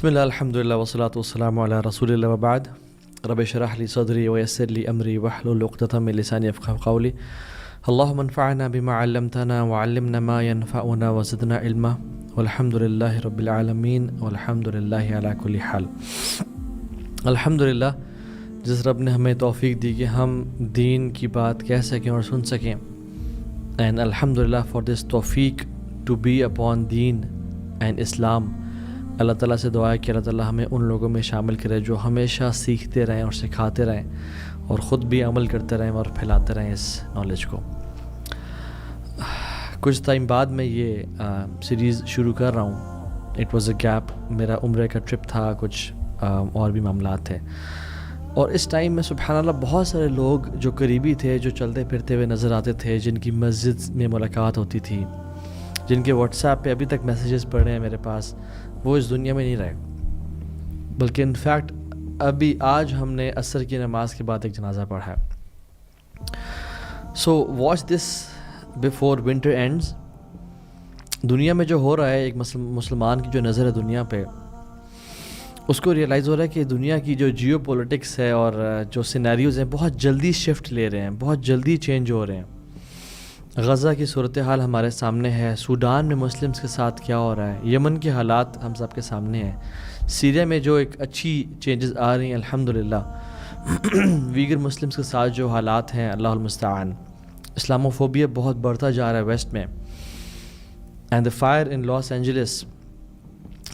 بسم اللہ الحمد للہ والصلاۃ والسلام علی رسول اللہ وبعد رب اشرح لی صدری ویسر لی امری واحلل عقدۃ من لسانی یفقهوا قولی اللهم انفعنا بما علمتنا وعلمنا ما ينفعنا وزدنا علما والحمد للہ رب العالمین والحمد للہ علی کل حال۔ الحمد للہ جس رب نے ہمیں توفیق دی کہ ہم دین کی بات کہہ سکیں اور سن سکیں، اینڈ الحمد للہ فار دس توفیق ٹو بی اپون دین اینڈ اسلام۔ اللہ تعالیٰ سے دعا ہے کہ اللہ تعالیٰ ہمیں ان لوگوں میں شامل کرے جو ہمیشہ سیکھتے رہیں اور سکھاتے رہیں اور خود بھی عمل کرتے رہیں اور پھیلاتے رہیں اس نالج کو۔ کچھ ٹائم بعد میں یہ سیریز شروع کر رہا ہوں۔ اٹ واز اے گیپ، میرا عمرے کا ٹرپ تھا، کچھ اور بھی معاملات تھے، اور اس ٹائم میں سبحان اللہ بہت سارے لوگ جو قریبی تھے، جو چلتے پھرتے ہوئے نظر آتے تھے، جن کی مسجد میں ملاقات ہوتی تھی، جن کے واٹس ایپ پہ ابھی تک میسیجز پڑے ہیں میرے پاس، وہ اس دنیا میں نہیں رہے، بلکہ انفیکٹ ابھی آج ہم نے عصر کی نماز کے بعد ایک جنازہ پڑھا ہے۔ So watch this before winter ends. دنیا میں جو ہو رہا ہے، ایک مسلمان کی جو نظر ہے دنیا پہ، اس کو ریئلائز ہو رہا ہے کہ دنیا کی جو جیو پولیٹکس ہے اور جو سینیریوز ہیں بہت جلدی شفٹ لے رہے ہیں، بہت جلدی چینج ہو رہے ہیں۔ غزہ کی صورتحال ہمارے سامنے ہے، سوڈان میں مسلمز کے ساتھ کیا ہو رہا ہے، یمن کے حالات ہم سب کے سامنے ہیں، سیریا میں جو ایک اچھی چینجز آ رہی ہیں الحمدللہ، ویگر مسلمز کے ساتھ جو حالات ہیں اللہ المستعان، اسلاموفوبیا بہت بڑھتا جا رہا ہے ویسٹ میں، and the fire in Los Angeles,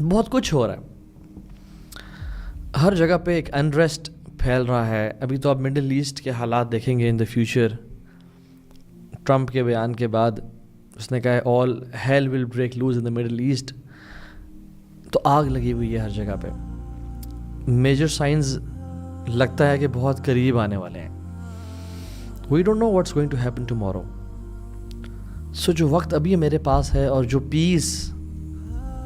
بہت کچھ ہو رہا ہے، ہر جگہ پہ ایک انریسٹ پھیل رہا ہے۔ ابھی تو آپ مڈل ایسٹ کے حالات دیکھیں گے ان دا فیوچر۔ ٹرمپ کے بیان کے بعد اس نے کہا ہے all hell will break loose in the Middle East, تو آگ لگی ہوئی ہے ہر جگہ پہ۔ میجر سائنز لگتا ہے کہ بہت قریب آنے والے ہیں۔ We don't know what's going to happen tomorrow. So جو وقت ابھی میرے پاس ہے اور جو پیس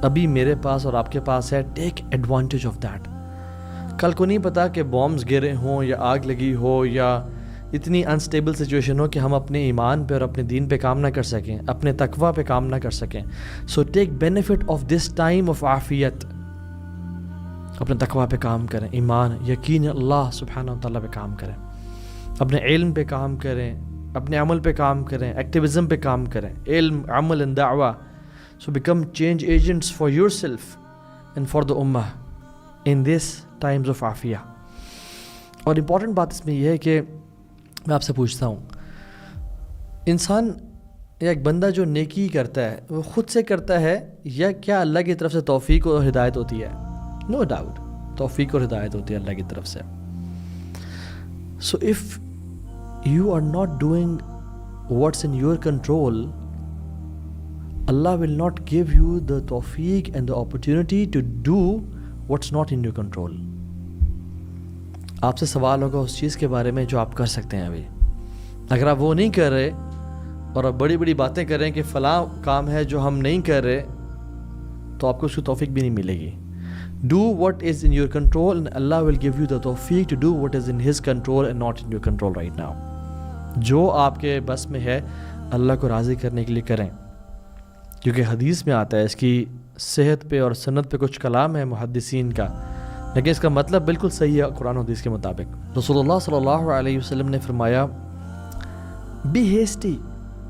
ابھی میرے پاس اور آپ کے پاس ہے، ٹیک ایڈوانٹیج آف دیٹ۔ کل کو نہیں پتا کہ بامبز گرے ہوں یا آگ لگی ہو یا اتنی انسٹیبل سچویشن ہو کہ ہم اپنے ایمان پہ اور اپنے دین پہ کام نہ کر سکیں، اپنے تقوی پہ کام نہ کر سکیں۔ So take benefit of this time of عافیت، اپنے تقوی پہ کام کریں، ایمان، یقین اللہ سبحانہ وتعالیٰ پہ کام کریں، اپنے علم پہ کام کریں، اپنے عمل پہ کام کریں، ایکٹیویزم پہ کام کریں، علم، عمل and دعوہ۔ So become change agents for yourself and for the امہ ان دس ٹائمز آف عافیہ۔ اور امپورٹنٹ بات اس میں یہ ہے کہ میں آپ سے پوچھتا ہوں، انسان یا ایک بندہ جو نیکی کرتا ہے وہ خود سے کرتا ہے یا کیا اللہ کی طرف سے توفیق اور ہدایت ہوتی ہے؟ نو ڈاؤٹ توفیق اور ہدایت ہوتی ہے اللہ کی طرف سے۔ So if you are not doing what's in your control, Allah will not give you the توفیق and the opportunity to do what's not in your control. آپ سے سوال ہوگا اس چیز کے بارے میں جو آپ کر سکتے ہیں ابھی۔ اگر آپ وہ نہیں کر رہے اور آپ بڑی بڑی باتیں کر رہے ہیں کہ فلاں کام ہے جو ہم نہیں کر رہے، تو آپ کو اس کی توفیق بھی نہیں ملے گی۔ Do what is in your control and Allah will give you the توفیق to do what is in his control and not in your control right now. جو آپ کے بس میں ہے اللہ کو راضی کرنے کے لیے کریں، کیونکہ حدیث میں آتا ہے، اس کی صحت پہ اور سند پہ کچھ کلام ہے محدثین کا، لیکن اس کا مطلب بالکل صحیح ہے قرآن و حدیث کے مطابق۔ رسول اللہ صلی اللہ علیہ وسلم نے فرمایا، be hasty,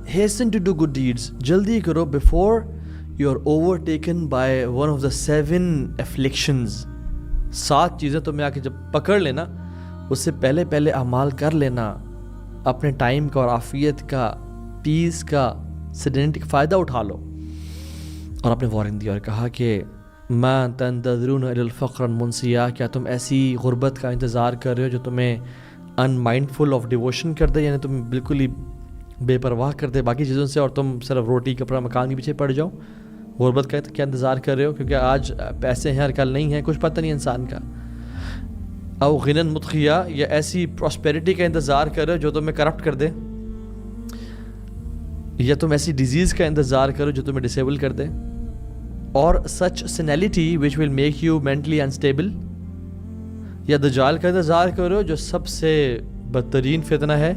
hasten to do good deeds، جلدی کرو before you are overtaken by one of the 7 afflictions۔ 7 چیزیں تمہیں آ کے جب پکڑ لینا، اس سے پہلے پہلے اعمال کر لینا، اپنے ٹائم کا اور عافیت کا، پیس کا، سیڈنٹی کا فائدہ اٹھا لو۔ اور آپ نے وارننگ دی اور کہا کہ ما تنتظرون الی الفقر منسیا، کیا تم ایسی غربت کا انتظار کر رہے ہو جو تمہیں ان مائنڈفل آف ڈیووشن کر دے، یعنی تم بالکل ہی بے پرواہ کر دے باقی چیزوں سے اور تم صرف روٹی کپڑا مکان کے پیچھے پڑ جاؤ؟ غربت کا کیا انتظار کر رہے ہو؟ کیونکہ آج پیسے ہیں اور کل نہیں ہیں، کچھ پتہ نہیں انسان کا۔ او غنن متخیا، یا ایسی پراسپیرٹی کا انتظار کر رہے ہو جو تمہیں کرپٹ کر دے، یا تم ایسی ڈیزیز کا انتظار کرو جو تمہیں ڈسیبل کر دے، اور such senility which will make you mentally unstable, یا دجال کا انتظار کر رہے ہو جو سب سے بدترین فتنہ ہے،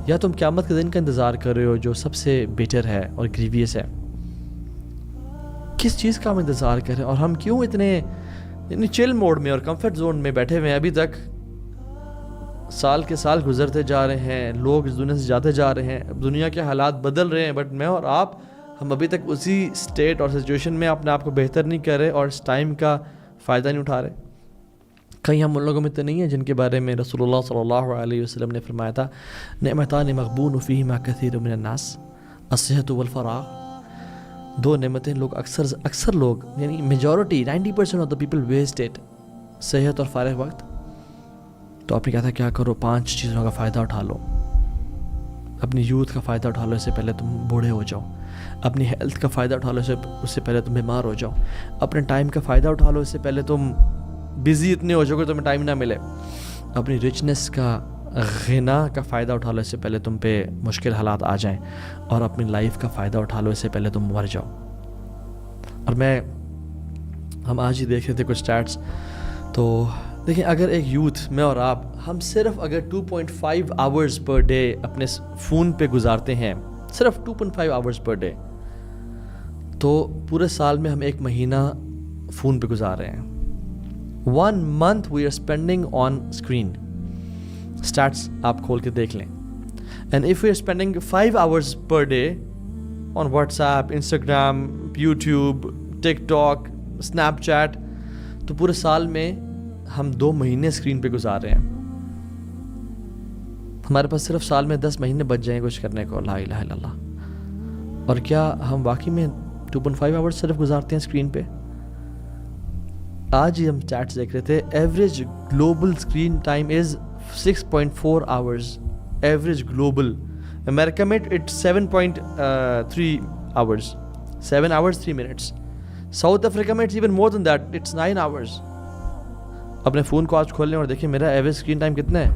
یا تم قیامت کے دن کا انتظار کر رہے ہو جو سب سے بیٹر ہے اور گریویس ہے؟ کس چیز کا ہم انتظار کر رہے ہیں؟ اور ہم کیوں اتنے یعنی چل موڈ میں اور کمفرٹ زون میں بیٹھے ہوئے ہیں. ابھی تک سال کے سال گزرتے جا رہے ہیں, لوگ اس دنیا سے جاتے جا رہے ہیں, دنیا کے حالات بدل رہے ہیں, بٹ میں اور آپ ہم ابھی تک اسی اسٹیٹ اور سچویشن میں اپنے آپ کو بہتر نہیں کر رہے اور اس ٹائم کا فائدہ نہیں اٹھا رہے. کہیں ہم ان لوگوں میں تو نہیں ہیں جن کے بارے میں رسول اللہ صلی اللہ علیہ وسلم نے فرمایا تھا نعمتان مغبون فیہما کثیر من الناس الصحت والفراغ. 2 نعمتیں لوگ اکثر لوگ یعنی majority 90% of the people waste it, صحت اور فارغ وقت. تو آپ نے کہا تھا کیا کرو 5 چیزوں کا فائدہ اٹھا لو. اپنی یوتھ کا فائدہ اٹھا لو, اس سے پہلے تم بوڑھے ہو جاؤ. اپنی ہیلتھ کا فائدہ اٹھا لو, اس سے پہلے تم بیمار ہو جاؤ. اپنے ٹائم کا فائدہ اٹھا لو, اس سے پہلے تم بزی اتنے ہو جاؤ کہ تمہیں ٹائم نہ ملے. اپنی رچنس کا غنا کا فائدہ اٹھا لو, اس سے پہلے تم پہ مشکل حالات آ جائیں. اور اپنی لائف کا فائدہ اٹھا لو, اس سے پہلے تم مر جاؤ. اور ہم آج ہی دیکھ رہے تھے کچھ اسٹیٹس. تو دیکھیں اگر ایک یوتھ میں اور آپ ہم صرف اگر 2.5 آورز پر ڈے اپنے فون پہ گزارتے ہیں, صرف 2.5 آورز پر ڈے, تو پورے سال میں ہم 1 مہینہ فون پہ گزار رہے ہیں. 1 month we are spending on screen. Stats آپ کھول کے دیکھ لیں. And if we are spending 5 hours per day on WhatsApp, Instagram, YouTube, TikTok, Snapchat, تو پورے سال میں ہم 2 مہینے اسکرین پہ گزار رہے ہیں. ہمارے پاس صرف سال میں 10 مہینے بچ جائیں کچھ کرنے کو. لا الہ الا اللہ. اور کیا ہم واقعی میں 2.5 آورس صرف گزارتے ہیں اسکرین پہ؟ آج ہی ہم چیٹس دیکھ رہے تھے, average global screen time is 6.4 hours. Average global. America میں it's 7.3 hours, 7 hours 3 minutes. South Africa میں it's even more than that, it's 9 hours. اپنے فون کو آج کھول لیں اور دیکھیں میرا ایوریج اسکرین ٹائم کتنا ہے,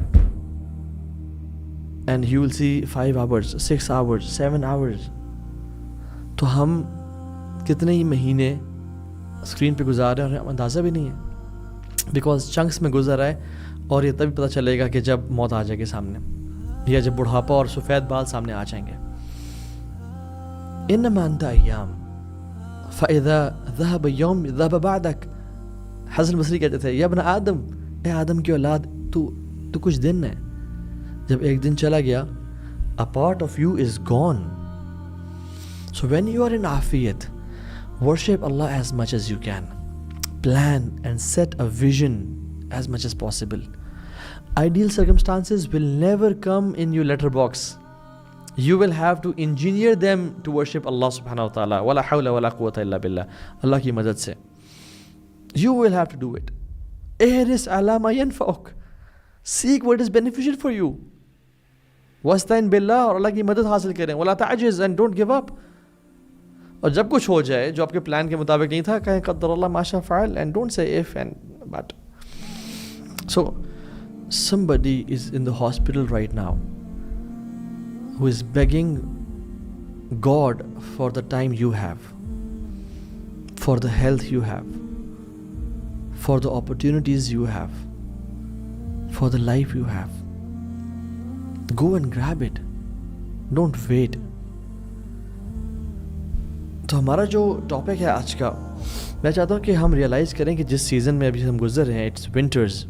and you will see 5 hours, 6 hours, 7 hours. تو ہم کتنے ہی مہینے اسکرین پہ گزار رہے ہیں اور ہمیں اندازہ بھی نہیں ہے, بیکاز چنکس میں گزر رہا ہے. اور یہ تبھی پتہ چلے گا کہ جب موت آ جائے گی سامنے, یا جب بڑھاپا اور سفید بال سامنے آ جائیں گے. انما انت ایام فاذا ذهب يوم ذهب بعدك. حسن بصری کہتے تھے یا ابن آدم, اے آدم کی اولاد, تو کچھ دن ہے, جب ایک دن چلا گیا a part of you is gone. So when you are in afiyat, worship Allah as much as you can. Plan and set a vision as much as possible. Ideal circumstances will never come in your letterbox. You will have to engineer them to worship Allah subhanahu wa ta'ala. Wala hawla wala quwwata illa billah. Allah ki madad se. You will have to do it. Ihris ala ma yanfa'uk. Seek what is beneficial for you. Wasta'in billah, اور اللہ کی مدد حاصل کریں. ولا تعجز and don't give up. اور جب کچھ ہو جائے جو آپ کے پلان کے مطابق نہیں تھا, کہیں قدر اللہ ما شاء فعل and don't say if and but. So somebody is in the hospital right now who is begging God for the time you have, for the health you have, for the opportunities you have, for the life you have. Go and grab it. Don't wait. تو ہمارا جو topic ہے آج کا, میں چاہتا ہوں کہ ہم ریئلائز کریں کہ جس سیزن میں ابھی ہم گزر رہے ہیں, it's winters,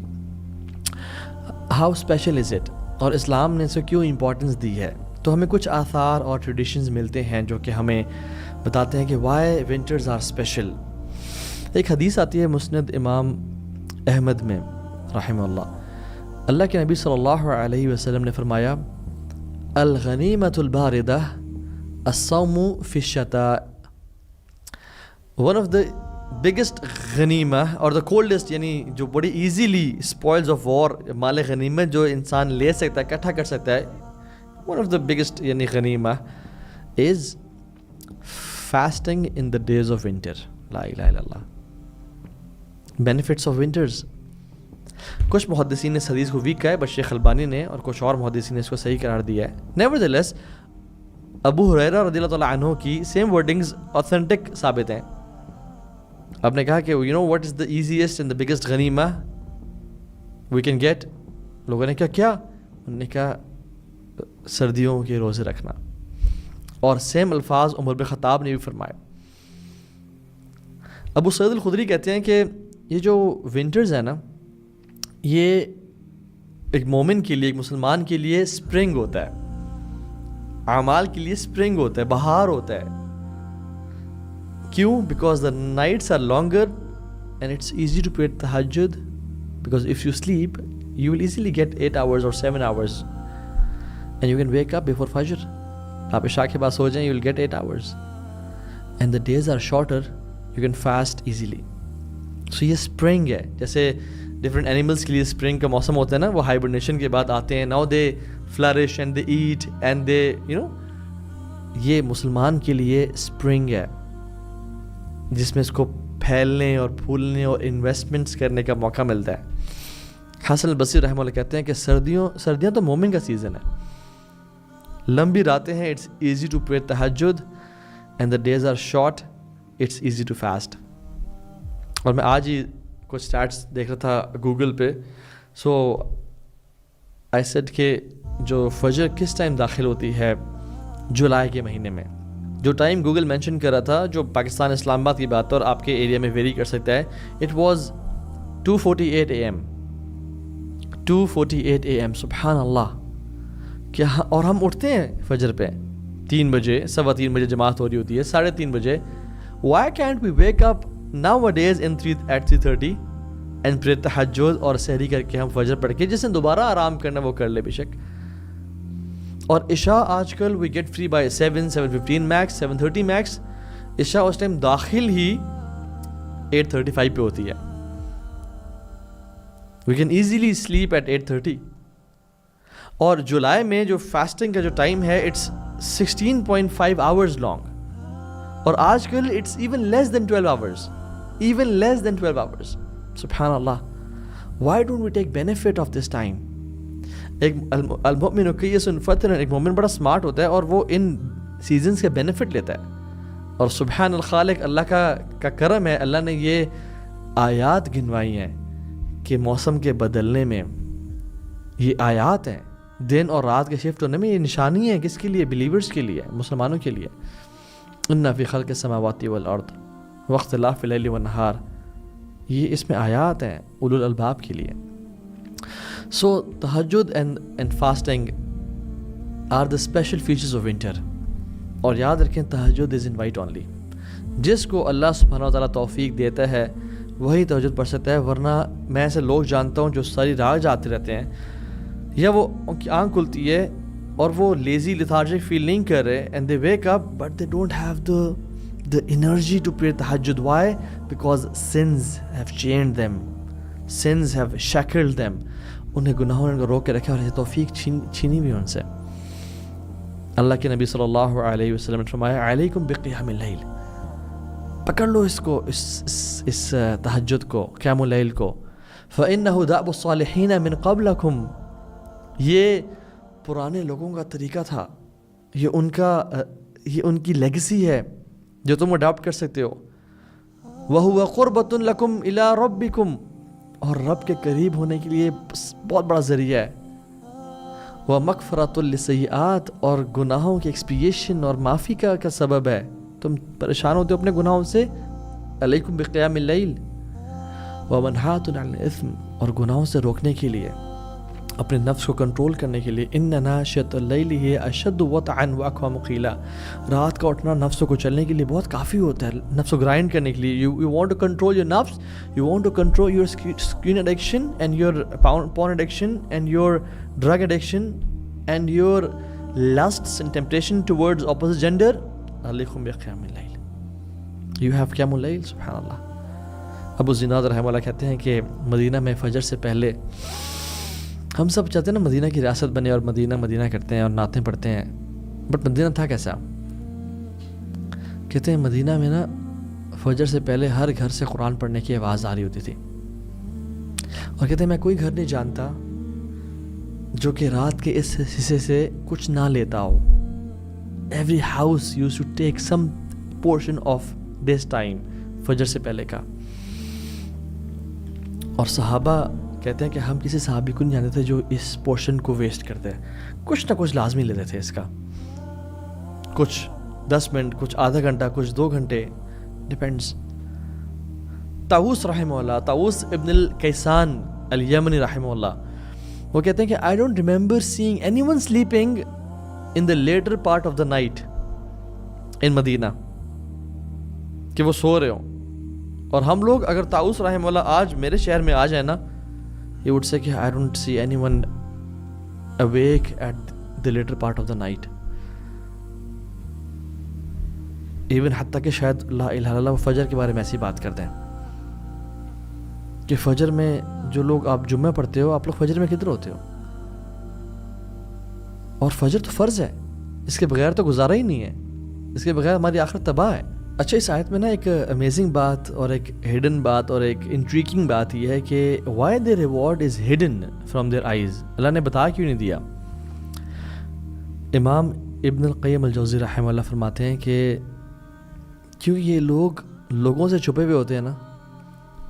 how special is it, اور اسلام نے اسے کیوں امپورٹنس دی ہے. تو ہمیں کچھ آثار اور ٹریڈیشنز ملتے ہیں جو کہ ہمیں بتاتے ہیں کہ وائی ونٹرز آر اسپیشل. ایک حدیث آتی ہے مسند امام احمد میں رحمہ اللہ. اللہ کے نبی صلی اللہ علیہ وسلم نے فرمایا, الغنیمۃ الباردہ الصوم فی الشتاء. ون آف دا بگیسٹ غنیمہ اور دا کولڈسٹ, یعنی جو بڑی ایزیلی اسپوائلز آف وار, مال غنیمت جو انسان لے سکتا ہے, اکٹھا کر سکتا ہے, ون آف دا بگیسٹ یعنی غنیمہ is fasting in the days of winter. لا الہ الا اللہ. Benefits of winters. کچھ محدثین نے اس حدیث کو ویک کہا ہے, بٹ شیخ البانی نے اور کچھ اور محدثین نے اس کو صحیح قرار دیا ہے. نیورتھلیس ابو ہریرہ رضی اللہ تعالیٰ عنہ کی سیم ورڈنگز اوتھینٹک ثابت ہیں. آپ نے کہا کہ you know what is the easiest and the biggest غنیمہ وی کین گیٹ. لوگوں نے کیا انہوں نے کہا سردیوں کے روزے رکھنا. اور سیم الفاظ عمر بن خطاب نے بھی فرمائے. ابو سعید الخدری کہتے ہیں کہ یہ جو ونٹرز ہے نا، یہ ایک مومن کے لیے، ایک مسلمان کے لیے اسپرنگ ہوتا ہے، اعمال کے لیے اسپرنگ ہوتا ہے، بہار ہوتا ہے. کیوں؟ Because the nights are longer and it's easy to pray تہجد، because if you sleep you will easily get 8 hours or 7 hours and you can wake up before Fajr. آپ عشاء کے بعد سو جائیں, you will get 8 hours and the days are shorter, you can fast easily. So یہ spring ہے, جیسے different animals کے لیے spring کا موسم ہوتا ہے نا, وہ hibernation کے بعد آتے ہیں, now they flourish and they eat and they you know, یہ مسلمان کے لیے spring ہے جس میں اس کو پھیلنے اور پھولنے اور انویسٹمنٹس کرنے کا موقع ملتا ہے. حسن البصری رحمہ اللہ کہتے ہیں کہ سردیاں تو مومن کا سیزن ہے, لمبی راتیں ہیں, اٹس ایزی ٹو پرے تہجد and the days are short, it's easy to fast. اور میں آج ہی کچھ اسٹیٹس دیکھ رہا تھا گوگل پہ, سو آئی سیڈ کہ جو فجر کس ٹائم داخل ہوتی ہے جولائی کے مہینے میں, جو ٹائم گوگل مینشن کر رہا تھا جو پاکستان اسلام آباد کی بات ہے اور آپ کے ایریا میں ویری کر سکتا ہے, اٹ واز 2:48 AM 2:48 AM. سبحان اللہ. کیا اور ہم اٹھتے ہیں فجر پہ 3 بجے, 3:15 بجے جماعت ہو رہی ہوتی ہے, 3:30 بجے. Why can't we wake up nowadays at 3:30 and پھر تہجد اور سحری کر کے ہم فجر پڑھ کے, جس نے دوبارہ آرام کرنا وہ کر لے بے شک. اور عشاء آج کل we get free by 7:15 max, 7:30 max. عشاء اس ٹائم داخل ہی 8:35 پہ ہوتی ہے. We can easily sleep at 8:30. اور جولائی میں جو فاسٹنگ کا جو ٹائم ہے اٹس 16.5 hours long, اور آج کل it's even less than 12 hours, even less than 12 hours. سبحان اللہ. Why don't we take benefit of this time? ایک المؤمن قیس فتن, ایک مومن بڑا سمارٹ ہوتا ہے اور وہ ان سیزنز کے بینیفٹ لیتا ہے. اور سبحان الخالق, اللہ کا کرم ہے, اللہ نے یہ آیات گنوائی ہیں کہ موسم کے بدلنے میں, یہ آیات ہیں دن اور رات کے شفٹ ہونے میں, یہ نشانی ہے کس کے لیے؟ بلیورز کے لیے, مسلمانوں کے لیے. ان فی خلق السماوات والارض واختلاف اللیل والنہار, یہ اس میں آیات ہیں اولو الالباب کے لیے. سو تہجد and fasting are the special features of winter. اور یاد رکھیں تہجد از انوائٹ اونلی. جس کو اللہ سبحانہ و تعالیٰ توفیق دیتا ہے وہی تہجد پڑھ سکتا ہے, ورنہ میں ایسے لوگ جانتا ہوں جو ساری رات جاتے رہتے ہیں, یا وہ ان کی آنکھ کھلتی ہے اور وہ لیزی لیتھارجک فیل نہیں کر رہے, and they wake up but they don't have the energy to pray tahajjud. Why? Because sins have chained them, sins have shackled them. انہیں گناہوں نے روک کے رکھا اور توفیق چھینی بھی ان سے. اللہ کے نبی صلی اللہ علیہ وسلم نے فرمایا علیکم بقیام اللیل, پکڑ لو اس کو, اس تہجد کو, قیام اللیل کو. فإنه دأب الصالحین من قبلکم, یہ پرانے لوگوں کا طریقہ تھا, یہ ان کی لیگسی ہے جو تم اڈاپٹ کر سکتے ہو. وَهُوَ قُرْبَةٌ لَكُمْ إِلَىٰ رَبِّكُمْ, اور رب کے قریب ہونے کے لیے بہت بڑا ذریعہ ہے. وَمَغْفِرَةٌ لِلسَّيِّئَاتِ, اور گناہوں کی ایکسپیشن اور معافی کا سبب ہے. تم پریشان ہوتے ہو اپنے گناہوں سے, علیکم بقیام اللیل. وَمَنْهَاتٌ عَنِ الْإِثْمِ, اور گناہوں سے روکنے کے لیے, اپنے نفس کو کنٹرول کرنے کے لیے. إِنَّ نَاشِئَةَ اللَّيْلِ هِيَ أَشَدُّ وَطْئًا وَأَقْوَمُ قِيلًا, رات کا اٹھنا نفس کو چلنے کے لیے بہت کافی ہوتا ہے, نفس کو گرائنڈ کرنے کے لیے. You want to control your nafs, you want to control your screen addiction and your porn addiction and your drug addiction and your lusts and temptation towards opposite gender. علیکم بقیام اللیل, you have قیام اللیل. سبحان اللہ. ابو زناد رحمہ اللہ کہتے ہیں کہ مدینہ میں فجر سے پہلے ہم سب چاہتے ہیں نا مدینہ کی ریاست بنے اور مدینہ کرتے ہیں اور نعتیں پڑھتے ہیں, بٹ مدینہ تھا کیسا؟ کہتے ہیں مدینہ میں نا فجر سے پہلے ہر گھر سے قرآن پڑھنے کی آواز آ رہی ہوتی تھی, اور کہتے ہیں میں کوئی گھر نہیں جانتا جو کہ رات کے اس حصے سے کچھ نہ لیتا ہو. Every house used to take some portion of this time, فجر سے پہلے کا. اور صحابہ کہتے ہیں کہ ہم کسی صحابی کو نہیں جانتے تھے جو اس پورشن کو ویسٹ کرتے ہیں, کچھ نہ کچھ لازمی لیتے تھے اس کا, کچھ 10 منٹ, کچھ آدھا گھنٹہ, کچھ 2 گھنٹے, ڈپینڈس. طاؤوس رحمہ اللہ، طاؤوس ابن الکیسان الیمنی رحمہ اللہ، وہ کہتے ہیں کہ I don't remember seeing anyone sleeping in the later part of the night in مدینہ، کہ وہ سو رہے ہوں. اور ہم لوگ اگر طاؤوس رحمہ اللہ آج میرے شہر میں آ جائیں نا، he would say کہ I don't see anyone awake at the later part of the night. Even حتیٰ کہ شاید لا الہ الا اللہ فجر کے بارے میں ایسی بات کرتے ہیں کہ فجر میں جو لوگ آپ جمعہ پڑھتے ہو، آپ لوگ فجر میں کدھر ہوتے ہو؟ اور فجر تو فرض ہے، اس کے بغیر تو گزارا ہی نہیں ہے، اس کے بغیر ہماری آخرت تباہ ہے. اچھا، اس آیت میں نا ایک امیزنگ بات اور ایک ہڈن بات اور ایک انٹریگنگ بات یہ ہے کہ why their reward is hidden from their eyes. اللہ نے بتا کیوں نہیں دیا؟ امام ابن القیم الجوزی رحمہ اللہ فرماتے ہیں کہ کیونکہ یہ لوگ لوگوں سے چھپے ہوئے ہوتے ہیں نا،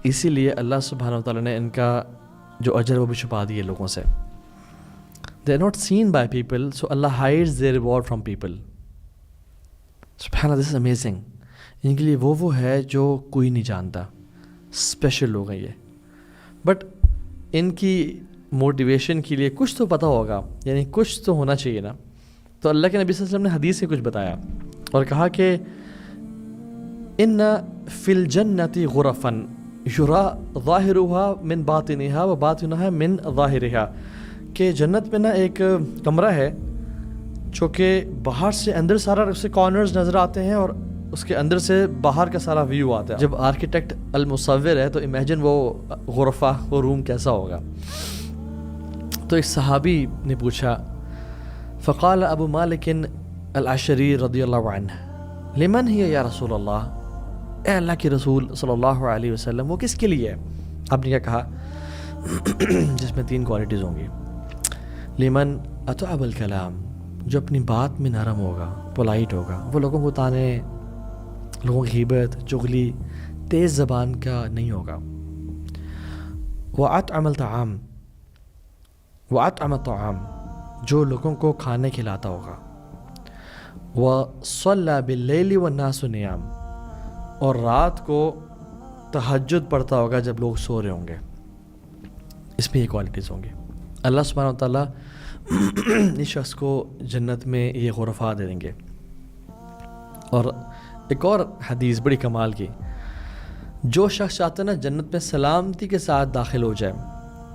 اسی لیے اللہ سبحانہ وتعالیٰ نے ان کا جو اجر وہ بھی چھپا دیے لوگوں سے. They are not seen by people, so Allah hides their reward from people. سبحان، this is amazing. ان کے لیے وہ ہے جو کوئی نہیں جانتا، اسپیشل لوگ ہیں یہ. بٹ ان کی موٹیویشن کے لیے کچھ تو پتہ ہوگا، یعنی کچھ تو ہونا چاہیے نا. تو اللہ کے نبی صلی اللہ علیہ وسلم نے حدیث سے کچھ بتایا اور کہا کہ ان فی الجنۃ غرفا یرا ظاہرها من باطنها و باطنها من ظاہرها، کہ جنت میں نا ایک کمرہ ہے جو کہ باہر سے اندر سارا اس کے کارنرز نظر آتے ہیں اور اس کے اندر سے باہر کا سارا ویو آتا ہے. جب آرکیٹیکٹ المصور ہے تو امیجن وہ غرفہ، وہ روم کیسا ہوگا. تو ایک صحابی نے پوچھا، فقال ابو مالک الاشعری رضی اللہ عنہ لمن ہی یا رسول اللہ، اے اللہ کے رسول صلی اللہ علیہ وسلم وہ کس کے لیے ہے؟ آپ نے کیا کہا؟ جس میں 3 کوالٹیز ہوں گی. لمن اطعب الکلام، جو اپنی بات میں نرم ہوگا، پولائٹ ہوگا، وہ لوگوں کو تانے، لوگوں کی غیبت، چغلی، تیز زبان کا نہیں ہوگا. وَأَطْعَمَ الطعام، وَأَطْعَمَ الطعام، جو لوگوں کو کھانے کھلاتا ہوگا. وَصَلَّى بِاللَّيْلِ وَالنَّاسُ نِيَامٌ، اور رات کو تہجد پڑھتا ہوگا جب لوگ سو رہے ہوں گے. اس میں یہ کوالٹیز ہوں گی. اللہ سبحانہ وتعالیٰ اس شخص کو جنت میں یہ غرفات دے دیں گے. اور ایک اور حدیث بڑی کمال کی، جو شخص چاہتا ہے نا جنت میں سلامتی کے ساتھ داخل ہو جائے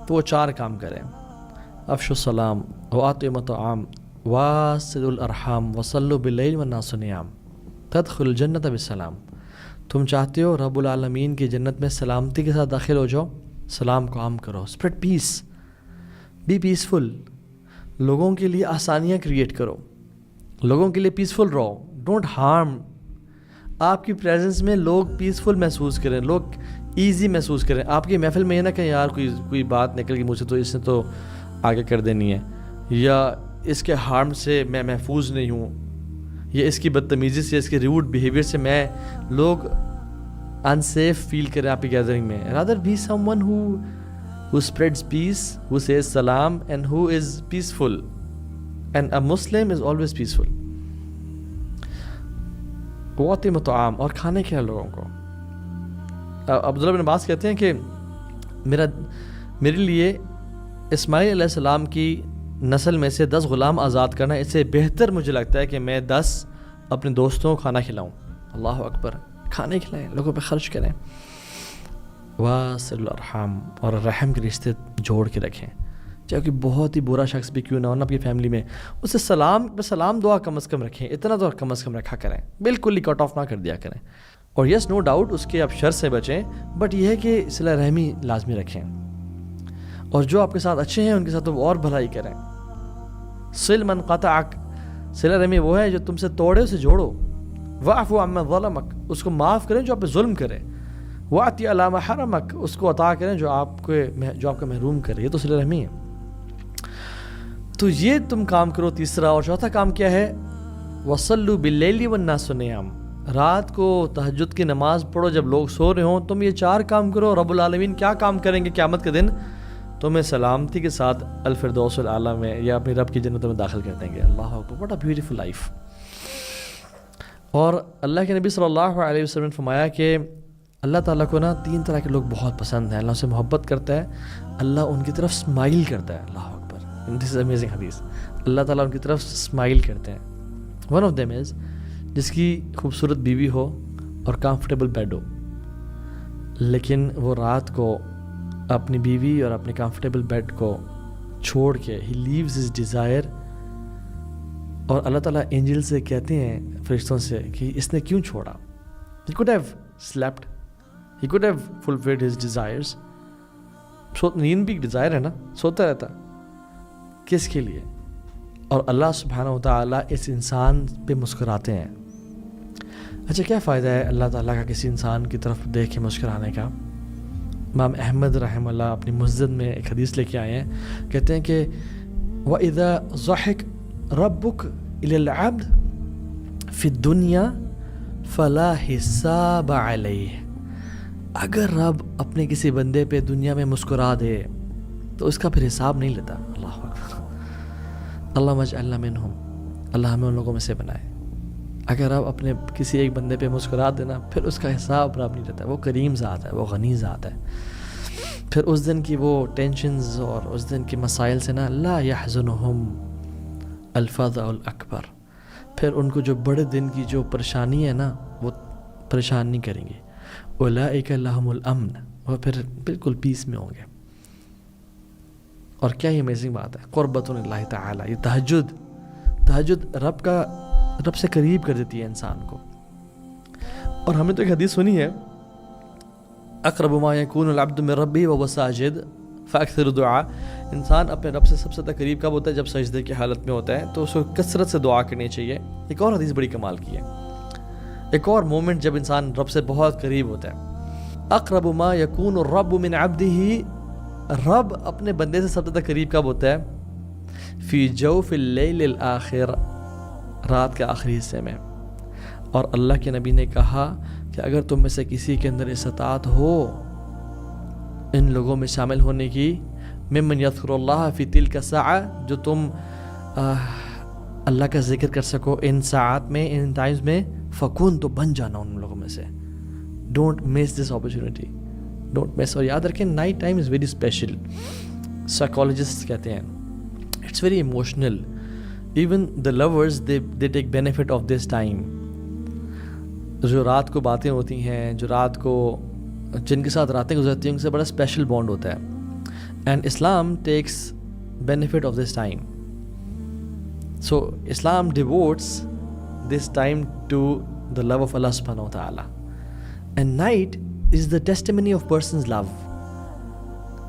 تو وہ 4 کام کریں: افشوا السلام وأطعموا الطعام واصلوا الارحام وصلوا باللیل والناس نیام تدخلوا الجنۃ بالسلام. تم چاہتے ہو رب العالمین کی جنت میں سلامتی کے ساتھ داخل ہو جاؤ، سلام کو عام کرو، اسپریڈ پیس، بی پیسفل، لوگوں کے لیے آسانیاں کریٹ کرو، لوگوں کے لیے پیسفل رہو، ڈونٹ ہارم. آپ کی پریزنس میں لوگ پیسفل محسوس کریں، لوگ ایزی محسوس کریں. آپ کی محفل میں یہ نہ کہ یار کوئی بات نکل گئی مجھ سے تو اس نے تو آگے کر دینی ہے، یا اس کے ہارم سے میں محفوظ نہیں ہوں، یا اس کی بدتمیزی سے، اس کے ریوڈ بیہیویئر سے میں لوگ انسیف فیل کریں آپ کی گیدرنگ میں. Rather be someone who spreads peace, who says salam and who is peaceful, and a Muslim is always peaceful. وَأَطْعِمُوا الطَّعَامَ، اور کھانے کھلاؤ لوگوں کو. عبداللہ بن عباس کہتے ہیں کہ میرے لیے اسماعیل علیہ السلام کی نسل میں سے 10 غلام آزاد کرنا اس سے بہتر مجھے لگتا ہے کہ میں 10 اپنے دوستوں کو کھانا کھلاؤں. اللہ اکبر، کھانے کھلائیں، لوگوں پہ خرچ کریں. واصل الارحام، اور رحم کے رشتے جوڑ کے رکھیں، چاہے کہ بہت ہی برا شخص بھی کیوں نہ ہو نا آپ کی فیملی میں، اسے سلام دعا کم از کم رکھیں، اتنا تو کم از کم رکھا کریں، بالکل ہی کٹ آف نہ کر دیا کریں. اور یس نو ڈاؤٹ اس کے آپ شر سے بچیں، بٹ یہ ہے کہ صلہ رحمی لازمی رکھیں، اور جو آپ کے ساتھ اچھے ہیں ان کے ساتھ تو اور بھلائی کریں. صل من قطعک، صلہ رحمی وہ ہے جو تم سے توڑے اسے جوڑو. واعف عمن ظلمک، اس کو معاف کریں جو آپ پہ ظلم کرے. واعطِ علی ما حرمک، اس کو عطا کریں جو آپ کا محروم کرے. یہ تو صلہ رحمی ہے. تو یہ تم کام کرو. تیسرا اور چوتھا کام کیا ہے؟ وصلوا باللیل والناس نیام، رات کو تہجد کی نماز پڑھو جب لوگ سو رہے ہوں. تم یہ 4 کام کرو، رب العالمین کیا کام کریں گے قیامت کے دن؟ تمہیں سلامتی کے ساتھ الفردوس الاعلیٰ میں یا اپنی رب کی جنت میں داخل کر دیں گے. اللہ اکبر، واٹ اے بیوٹیفل لائف. اور اللہ کے نبی صلی اللہ علیہ وسلم نے فرمایا کہ اللہ تعالیٰ کو نا 3 طرح کے لوگ بہت پسند ہیں. اللہ سے محبت کرتا ہے, اللہ ان کی طرف اسمائل کرتا ہے. اللہ اکبر, دس از امیزنگ حدیث. اللہ تعالیٰ ان کی طرف اسمائل کرتے ہیں. ون آف دیم از جس کی خوبصورت بیوی ہو اور کمفرٹیبل بیڈ ہو, لیکن وہ رات کو اپنی بیوی اور اپنے کمفرٹیبل بیڈ کو چھوڑ کے ہی لیوز ہز ڈیزائر, اور اللہ تعالیٰ اینجل سے کہتے ہیں, فرشتوں سے, کہ اس نے کیوں چھوڑا. He could have slept, he could have fulfilled his desires. نیند بھی ڈیزائر ہے نا, سوتا رہتا, کس کے لیے؟ اور اللہ سبحانہ و تعالیٰ اس انسان پہ مسکراتے ہیں. اچھا, کیا فائدہ ہے اللہ تعالیٰ کا کسی انسان کی طرف دیکھ کے مسکرانے کا؟ امام احمد رحمہ اللہ اپنی مسجد میں ایک حدیث لے کے آئے ہیں, کہتے ہیں کہ وَإِذَا ضَحِكَ رَبُّكَ إِلَى الْعَبْدِ فِي الدُّنْيَا فَلَا حِسَابَ عَلَيْهِ. اگر رب اپنے کسی بندے پہ دنیا میں مسکرا دے تو اس کا پھر حساب نہیں لیتا. اللہ اکبر, اللہم اجعلنا منہم, اللہ ہمیں ان لوگوں میں سے بنائے. اگر آپ اپنے کسی ایک بندے پہ مسکرا دینا, پھر اس کا حساب رب نہیں لیتا. وہ کریم ذات ہے, وہ غنی ذات ہے. پھر اس دن کی وہ ٹینشنز اور اس دن کے مسائل سے نا, لا یحزنہم الفزع الاکبر, پھر ان کو جو بڑے دن کی جو پریشانی ہے نا, وہ پریشان نہیں کریں گے. اولئک لہم الامن, وہ پھر بالکل پیس میں ہوں گے. اور کیا ہی امیزنگ بات ہے, قربۃ اللہ تعالی. یہ تہجد رب سے قریب کر دیتی ہے انسان کو. اور ہم نے تو ایک حدیث سنی ہے, اقرب ما یکون العبد من ربہ وهو ساجد فاکثر دعاء. انسان اپنے رب سے سب سے زیادہ قریب کب ہوتا ہے؟ جب سجدے کی حالت میں ہوتا ہے, تو اس کو کثرت سے دعا کرنی چاہیے. ایک اور حدیث بڑی کمال کی ہے, ایک اور مومنٹ جب انسان رب سے بہت قریب ہوتا ہے. اقرب ما یکون الرب من عبدہ, رب اپنے بندے سے سب سے زیادہ قریب کب ہوتا ہے؟ فی جوف اللیل الآخر, رات کے آخری حصے میں. اور اللہ کے نبی نے کہا کہ اگر تم میں سے کسی کے اندر استطاعت ہو ان لوگوں میں شامل ہونے کی, ممن یذکر اللہ فی تلک الساعہ, جو تم اللہ کا ذکر کر سکو ان ساعات میں, ان ٹائمز میں, فکون, تو بن جانا ان لوگوں میں سے. Don't miss this opportunity, don't miss. اور یاد رکھیں, night time is very special. Psychologist کہتے ہیں it's very emotional. Even the lovers they take benefit of this time. جو رات کو باتیں ہوتی ہیں, جو رات کو جن کے ساتھ راتیں گزرتی ہیں, ان سے بڑا اسپیشل بانڈ ہوتا ہے. And Islam takes benefit of this time. So Islam devotes this time to the love of Allah سبحانہ و تعالی. And night is the testimony of persons love.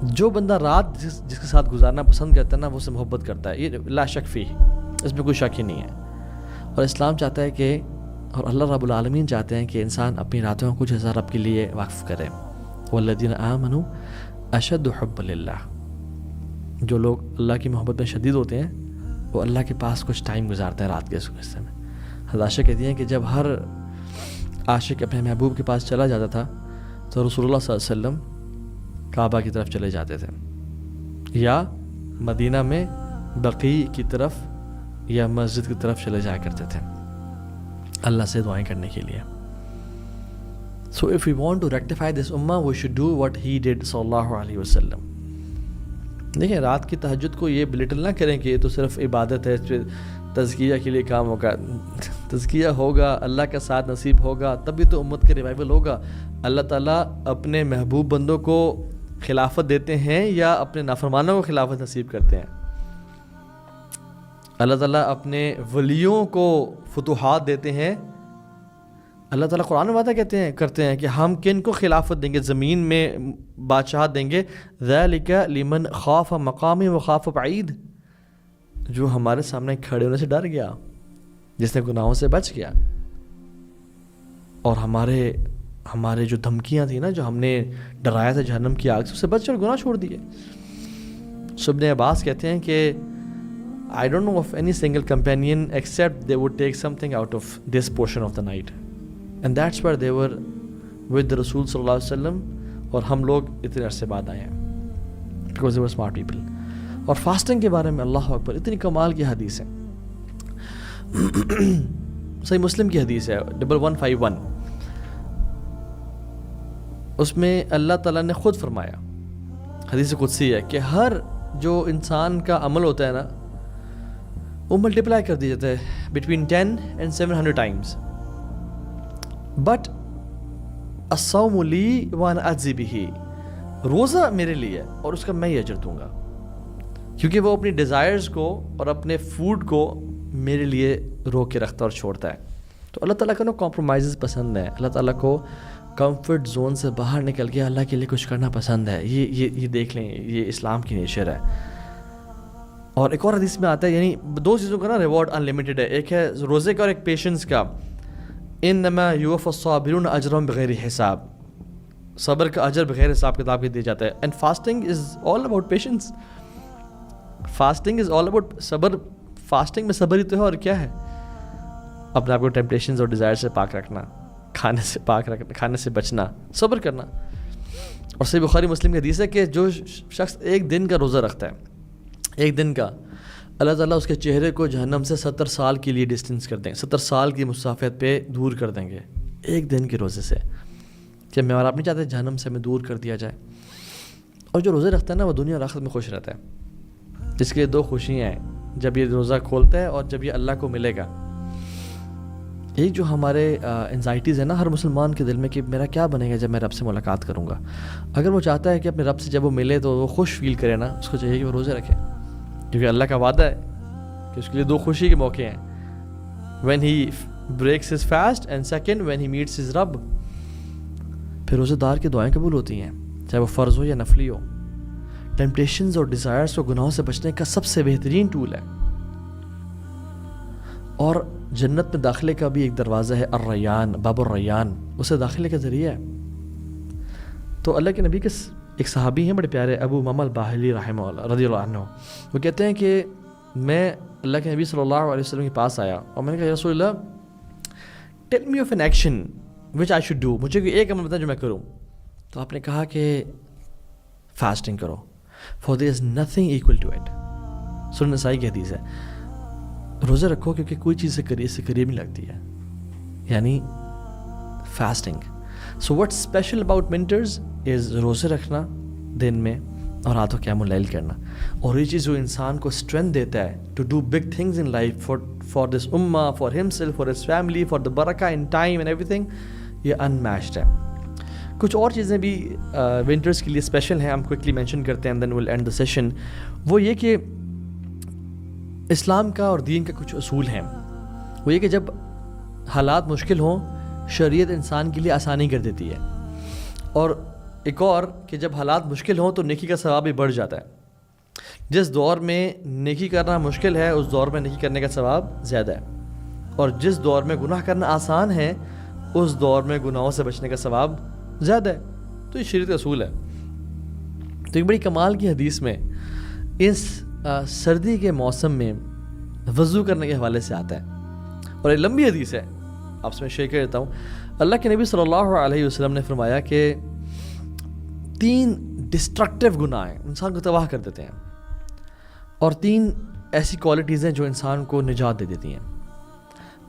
جو بندہ رات جس کے ساتھ گزارنا پسند کرتا ہے نا, وہ سے محبت کرتا ہے. یہ لا شک فی, اس میں کوئی شک ہی نہیں ہے. اور اسلام چاہتا ہے کہ, اور اللہ رب العالمین چاہتے ہیں کہ انسان اپنی راتوں کو کچھ حصہ رب کے لیے وقف کرے. والذین آمنوا اشد حبا للہ, جو لوگ اللہ کی محبت میں شدید ہوتے ہیں وہ اللہ کے پاس کچھ ٹائم گزارتے ہیں رات کے اس حصے میں. حضرت عائشہ کہتی ہیں کہ جب ہر عاشق اپنے محبوب کے پاس چلا جاتا تھا تو رسول اللہ صلی اللہ علیہ وسلم کعبہ کی طرف چلے جاتے تھے, یا مدینہ میں بقیع کی طرف یا مسجد کی طرف چلے جایا کرتے تھے اللہ سے دعائیں کرنے کے لیے. So if we want to rectify this ummah, we should do what he did صلی اللہ علیہ وسلم. دیکھیں, رات کی تہجد کو یہ بلٹل نہ کریں کہ یہ تو صرف عبادت ہے, تزکیہ کے لیے کام ہوگا. تزکیہ ہوگا, اللہ کا ساتھ نصیب ہوگا, تبھی تو امت کا ریوائول ہوگا. اللہ تعالیٰ اپنے محبوب بندوں کو خلافت دیتے ہیں یا اپنے نافرمانوں کو خلافت نصیب کرتے ہیں. اللہ تعالیٰ اپنے ولیوں کو فتوحات دیتے ہیں. اللہ تعالیٰ قرآن میں وعدہ کرتے ہیں کہ ہم کن کو خلافت دیں گے, زمین میں بادشاہت دیں گے. ذالک لمن خاف مقامی وخاف بعید, جو ہمارے سامنے کھڑے ہونے سے ڈر گیا, جس نے گناہوں سے بچ گیا. اور ہمارے جو دھمکیاں تھیں نا, جو ہم نے ڈرایا تھا جہنم کی آگ سے, اس سے بچ کر گناہ چھوڑ دیے. ابن عباس کہتے ہیں کہ I don't know of any single companion except they would take something out of this portion of the night. And that's where they were with the Rasul sallallahu alaihi wasallam, اور ہم لوگ اتنے عرصے بعد آئے ہیں because they were smart people. اور fasting کے بارے میں اللہ اکبر اتنی کمال کی حدیث ہے. صحیح مسلم کی حدیث ہے 1151. اس میں اللہ تعالیٰ نے خود فرمایا، حدیث قدسی ہے، کہ ہر جو انسان کا عمل ہوتا ہے نا وہ ملٹیپلائی کر دیا جاتا ہے بٹوین 10 and 700 ٹائمز، بٹ الصوم لی وانا اجزی بہ، روزہ میرے لیے ہے اور اس کا میں ہی اجر دوں گا، کیونکہ وہ اپنی ڈیزائرز کو اور اپنے فوڈ کو میرے لیے روک کے رکھتا اور چھوڑتا ہے۔ تو اللہ تعالیٰ کو نا کمپرومائزز پسند ہے، اللہ تعالیٰ کو کمفرٹ زون سے باہر نکل کے اللہ کے لیے کچھ کرنا پسند ہے۔ یہ دیکھ لیں، یہ اسلام کی نیچر ہے۔ اور ایک اور حدیث میں آتا ہے، یعنی دو چیزوں کا نا ریوارڈ انلمیٹڈ ہے، ایک ہے روزے کا اور ایک پیشنس کا۔ انما یوفی الصابرون اجرهم بغیر حساب، صبر کا اجر بغیر حساب کتاب کے دیا جاتا ہے۔ And fasting is all about patience, fasting is all about صبر، فاسٹنگ میں صبر ہی تو ہے، اور کیا ہے؟ اپنے آپ کو ٹیمپٹیشنز اور ڈیزائر سے پاک رکھنا، کھانے سے پاک رکھنا، کھانے سے بچنا، صبر کرنا۔ اور صحیح بخاری مسلم کی حدیث ہے کہ جو شخص ایک دن کا روزہ رکھتا ہے، ایک دن کا، اللہ تعالیٰ اس کے چہرے کو جہنم سے 70 سال کے لیے ڈسٹینس کر دیں گے، 70 سال کی مسافت پہ دور کر دیں گے ایک دن کے روزے سے۔ کہ میں اور آپ نہیں چاہتے جہنم سے ہمیں دور کر دیا جائے۔ اور جو روزے رکھتا ہے نا وہ دنیا اور آخرت میں خوش رہتا ہے، جس کے دو خوشیاں ہیں، جب یہ روزہ کھولتا ہے اور جب یہ اللہ کو ملے گا۔ ایک جو ہمارے انزائٹیز ہیں نا ہر مسلمان کے دل میں، کہ میرا کیا بنے گا جب میں رب سے ملاقات کروں گا، اگر وہ چاہتا ہے کہ اپنے رب سے جب وہ ملے تو وہ خوش فیل کرے نا، اس کو چاہیے کہ وہ روزے رکھے، کیونکہ اللہ کا وعدہ ہے کہ اس کے لیے دو خوشی کے موقع ہیں، when he breaks his fast and second when he meets his رب۔ پھر روزے دار کی دعائیں قبول ہوتی ہیں، چاہے وہ فرض ہو یا نفلی ہو۔ ٹیمپٹیشنز اور ڈیزائرز کو، گناہوں سے بچنے کا سب سے بہترین ٹول ہے۔ اور جنت میں داخلے کا بھی ایک دروازہ ہے، الریان، باب الریان، اسے داخلے کا ذریعہ ہے۔ تو اللہ کے نبی کے ایک صحابی ہیں بڑے پیارے، ابو امامہ الباہلی رحمہ اللہ رضی اللہ عنہ، وہ کہتے ہیں کہ میں اللہ کے نبی صلی اللہ علیہ وسلم کے پاس آیا اور میں نے کہا یا رسول Allah tell me of an action which I should do, مجھے کوئی ایک عمل بتائیں جو میں کروں۔ تو آپ نے کہا کہ فاسٹنگ کرو، for there is nothing equal to it. سنن نسائی کی حدیث ہے، روزہ رکھو کیونکہ کوئی چیز سے قریب نہیں لگتی ہے، یعنی fasting. So what special about winters is روزے رکھنا دن میں اور راتوں قیام اللیل کرنا۔ اور یہ چیز جو انسان کو اسٹرینتھ دیتا ہے to do big things in life, for this امہ، for himself, for his family, for the برکہ in time and everything, یہ ان میچڈ ہے۔ کچھ اور چیزیں بھی ونٹرز کے لیے اسپیشل ہیں، ہم کوئکلی مینشن کرتے ہیں، دین ول اینڈ دا سیشن۔ وہ یہ کہ اسلام کا اور دین کا کچھ اصول ہیں، وہ یہ کہ جب حالات مشکل ہوں شریعت انسان کے لیے آسانی کر دیتی ہے، اور ایک اور کہ جب حالات مشکل ہوں تو نیکی کا ثواب بھی بڑھ جاتا ہے۔ جس دور میں نیکی کرنا مشکل ہے اس دور میں نیکی کرنے کا ثواب زیادہ ہے، اور جس دور میں گناہ کرنا آسان ہے اس دور میں گناہوں سے بچنے کا ثواب زیادہ ہے۔ تو یہ شریعت کا اصول ہے۔ تو ایک بڑی کمال کی حدیث میں اس سردی کے موسم میں وضو کرنے کے حوالے سے آتا ہے، اور ایک لمبی حدیث ہے، آپ سے میں شیئر کر دیتا ہوں۔ اللہ کے نبی صلی اللہ علیہ وسلم نے فرمایا کہ 3 ڈسٹرکٹیو گناہ ہیں، انسان کو تباہ کر دیتے ہیں، اور 3 ایسی کوالٹیز ہیں جو انسان کو نجات دے دیتی ہیں،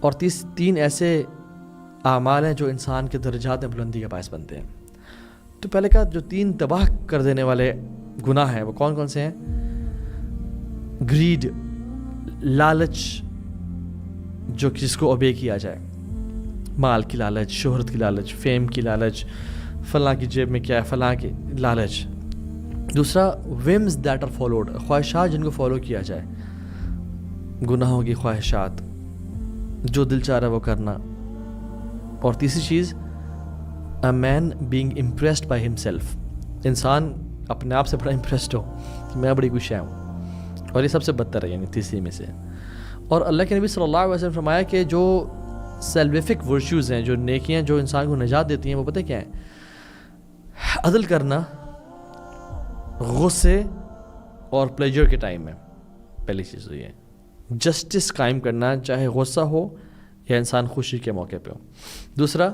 اور 3 ایسے اعمال ہیں جو انسان کے درجات میں بلندی کا باعث بنتے ہیں۔ تو پہلے کا جو 3 تباہ کر دینے والے گناہ ہیں وہ کون کون سے ہیں؟ گریڈ، لالچ، جو جس کو اوبے کیا جائے، مال کی لالچ، شہرت کی لالچ، فیم کی لالچ، فلاں کی جیب میں کیا ہے، فلاں کی لالچ۔ دوسرا ویمز دیٹ آر فالوڈ، خواہشات جن کو فالو کیا جائے، گناہوں کی خواہشات، جو دل چاہ رہا وہ کرنا۔ اور تیسری چیز اے مین بینگ امپریسڈ بائی ہم سیلف، انسان اپنے آپ سے بڑا امپریسڈ ہو کہ میں بڑی خوش ہوں، اور یہ سب سے بدتر ہے، یعنی تیسری میں سے۔ اور اللہ کے نبی صلی اللہ علیہ وسلم نے فرمایا کہ جو سیلویفک ورچوز ہیں، جو نیکیاں جو انسان کو نجات دیتی ہیں، وہ پتہ کیا ہیں؟ عدل کرنا غصے اور پلیجر کے ٹائم میں، پہلی چیز تو یہ ہے جسٹس قائم کرنا، چاہے غصہ ہو یا انسان خوشی کے موقع پہ ہو۔ دوسرا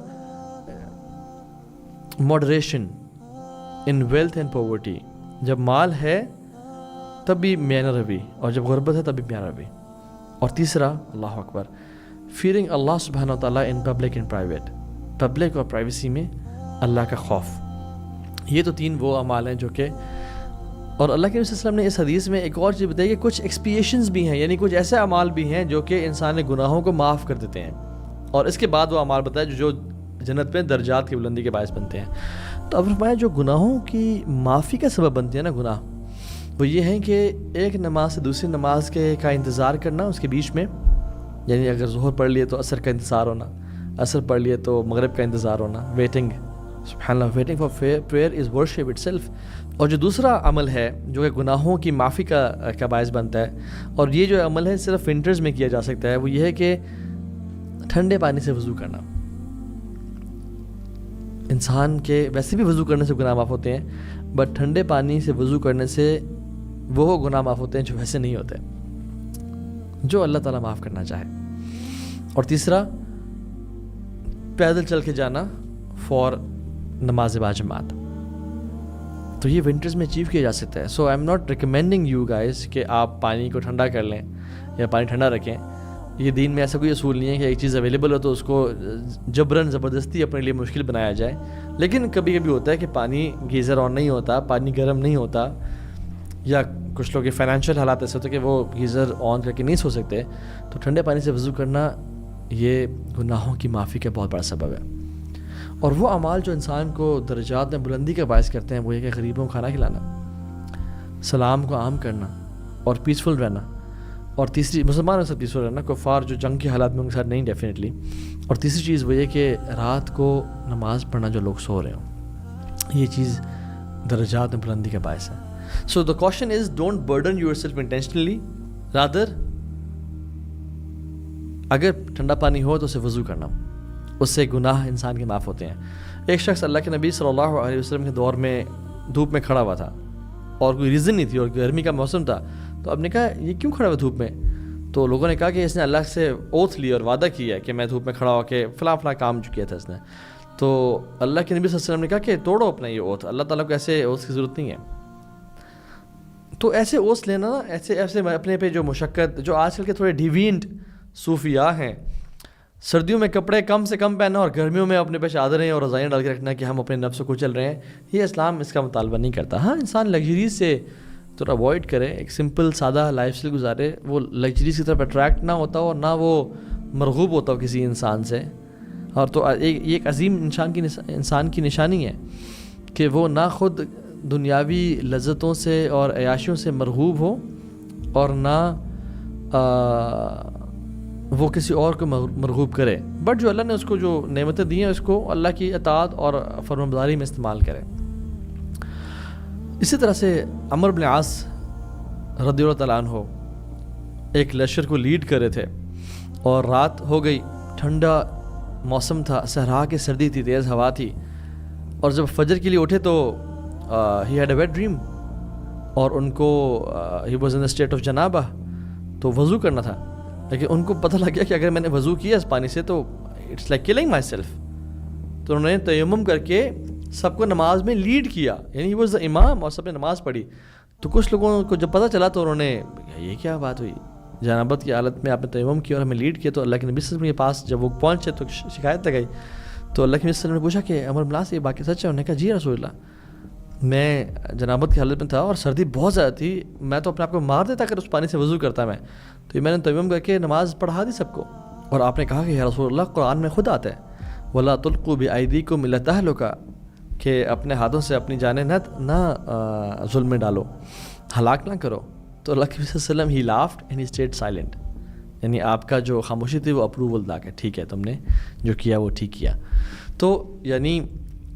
moderation in wealth and poverty, جب مال ہے تب بھی میانہ روی، اور جب غربت ہے تب بھی میانہ روی۔ اور تیسرا اللہ اکبر، فیئرنگ اللہ سبحانہ و تعالیٰ in public and private, public اور پرائیویسی میں اللہ کا خوف، یہ تو 3 وہ اعمال ہیں جو کہ، اور اللہ کے رسول صلی اللہ علیہ وسلم نے اس حدیث میں ایک اور چیز بتائی کہ کچھ ایکسپیشنز بھی ہیں، یعنی کچھ ایسے اعمال بھی ہیں جو کہ انسان کے گناہوں کو معاف کر دیتے ہیں، اور اس کے بعد وہ اعمال بتائے جو جنت میں درجات کی بلندی کے باعث بنتے ہیں۔ تو اب فرمایا جو گناہوں کی معافی کا سبب بنتے ہیں نا گناہ، وہ یہ ہیں کہ ایک نماز سے دوسری نماز کا انتظار کرنا اس کے بیچ میں، یعنی اگر ظہر پڑھ لیے تو عصر کا انتظار ہونا، عصر پڑھ لیے تو مغرب کا انتظار ہونا، ویٹنگ، سبحان Allah, waiting for prayer is worship itself. اور جو دوسرا عمل ہے جو کہ گناہوں کی معافی کا باعث بنتا ہے، اور یہ جو عمل ہے صرف ونٹرز میں کیا جا سکتا ہے، وہ یہ ہے کہ ٹھنڈے پانی سے وضو کرنا۔ انسان کے ویسے بھی وضو کرنے سے گناہ معاف ہوتے ہیں، بٹ ٹھنڈے پانی سے وضو کرنے سے وہ گناہ معاف ہوتے ہیں جو ویسے نہیں ہوتے، جو اللہ تعالیٰ معاف کرنا چاہے۔ اور تیسرا، پیدل چل کے جانا فار نماز باجماعت، تو یہ ونٹرز میں اچیو کیا جا سکتا ہے۔ So I am not recommending you guys کہ آپ پانی کو ٹھنڈا کر لیں یا پانی ٹھنڈا رکھیں۔ یہ دین میں ایسا کوئی اصول نہیں ہے کہ ایک چیز اویلیبل ہو تو اس کو جبراً زبردستی اپنے لیے مشکل بنایا جائے، لیکن کبھی کبھی ہوتا ہے کہ پانی گیزر آن نہیں ہوتا، پانی گرم نہیں ہوتا، یا کچھ لوگ کے فائنینشیل حالات ایسے ہوتے ہیں کہ وہ گیزر آن کر کے نہیں سو سکتے، تو ٹھنڈے پانی سے وضو کرنا یہ گناہوں کی معافی کا بہت بڑا سبب ہے۔ اور وہ اعمال جو انسان کو درجات میں بلندی کا باعث کرتے ہیں وہ یہ کہ غریبوں کو کھانا کھلانا، سلام کو عام کرنا، اور پیسفل رہنا، اور تیسری مسلمانوں سے پیسفل رہنا، کفار جو جنگ کے حالات میں ان کے ساتھ نہیں ڈیفینیٹلی، اور تیسری چیز وہ یہ کہ رات کو نماز پڑھنا جو لوگ سو رہے ہوں، یہ چیز درجات میں بلندی کا باعث ہے۔ سو the caution is don't burden yourself intentionally, rather اگر ٹھنڈا پانی ہو تو اسے وضو کرنا، اس سے گناہ انسان کے معاف ہوتے ہیں۔ ایک شخص اللہ کے نبی صلی اللہ علیہ وسلم کے دور میں دھوپ میں کھڑا ہوا تھا اور کوئی ریزن نہیں تھی اور گرمی کا موسم تھا، تو اب نے کہا یہ کیوں کھڑا ہوا دھوپ میں؟ تو لوگوں نے کہا کہ اس نے اللہ سے اوتھ لی اور وعدہ کیا ہے کہ میں دھوپ میں کھڑا ہو کے فلاں فلاں کام جو کیا تھا اس نے۔ تو اللہ کے نبی صلی اللہ علیہ وسلم نے کہا کہ توڑو اپنا یہ اوتھ، اللہ تعالیٰ کو ایسے اوتھ کی ضرورت نہیں ہے۔ تو ایسے اوتھ لینا نا، ایسے اپنے پہ جو مشقت، جو آج کل کے تھوڑے ڈیوینٹ صوفیاء ہیں، سردیوں میں کپڑے کم سے کم پہننا اور گرمیوں میں اپنے پہ چادریں اور رضائیاں ڈال کے رکھنا کہ ہم اپنے نفس کو چل رہے ہیں، یہ اسلام اس کا مطالبہ نہیں کرتا۔ ہاں، انسان لگژریز سے تھوڑا اوائڈ کرے، ایک سمپل سادہ لائف اسٹائل گزارے، وہ لگژریز کی طرف اٹریکٹ نہ ہوتا ہو اور نہ وہ مرغوب ہوتا ہو کسی انسان سے۔ اور تو یہ ایک عظیم انسان کی نشانی ہے کہ وہ نہ خود دنیاوی لذتوں سے اور عیاشیوں سے مرغوب ہو، اور نہ وہ کسی اور کو مرغوب کرے، بٹ جو اللہ نے اس کو جو نعمتیں دی ہیں اس کو اللہ کی اطاعت اور فرمانبرداری میں استعمال کرے۔ اسی طرح سے عمرو بن عاص رضی اللہ تعالیٰ عنہ ایک لشکر کو لیڈ کر رہے تھے، اور رات ہو گئی، ٹھنڈا موسم تھا، صحرا کی سردی تھی، تیز ہوا تھی، اور جب فجر کے لیے اٹھے تو he had a wet dream, اور ان کو he was in state of جنابہ، تو وضو کرنا تھا، لیکن ان کو پتہ لگ گیا کہ اگر میں نے وضو کیا اس پانی سے تو it's like killing myself, تو انہوں نے تیمم کر کے سب کو نماز میں لیڈ کیا، یعنی ہی واز دا امام، اور سب نے نماز پڑھی۔ تو کچھ لوگوں کو جب پتہ چلا تو انہوں نے یہ کیا بات ہوئی، جنابت کی حالت میں آپ نے تیمم کیا اور ہمیں لیڈ کیا۔ تو اللہ کے نبی صلی اللہ علیہ وسلم کے پاس جب وہ پہنچے تو شکایت لگائی، تو اللہ کے نبی صلی اللہ علیہ وسلم نے پوچھا کہ عمرو بن عاص یہ باقی سچ ہے؟ انہوں نے کہا جی رسول اللہ، میں جنابت کی حالت میں تھا اور سردی بہت زیادہ تھی، میں تو اپنے آپ کو مار دیتا اگر اس پانی سے وضو کرتا میں، تو میں نے تیمم کر کے نماز پڑھا دی سب کو۔ اور آپ نے کہا کہ یا رسول اللہ، قرآن میں خود آتا ہے وَلَا تُلْقُوا بِأَيْدِيكُمْ إِلَى التَّهْلُكَةِ، کہ اپنے ہاتھوں سے اپنی جانیں نہ ظلم میں ڈالو، ہلاک نہ کرو۔ تو اللہ کے صلی اللہ علیہ وسلم ہی laughed and he stayed silent, یعنی آپ کا جو خاموشی تھی وہ اپروول تھا کہ ٹھیک ہے تم نے جو کیا وہ ٹھیک کیا۔ تو یعنی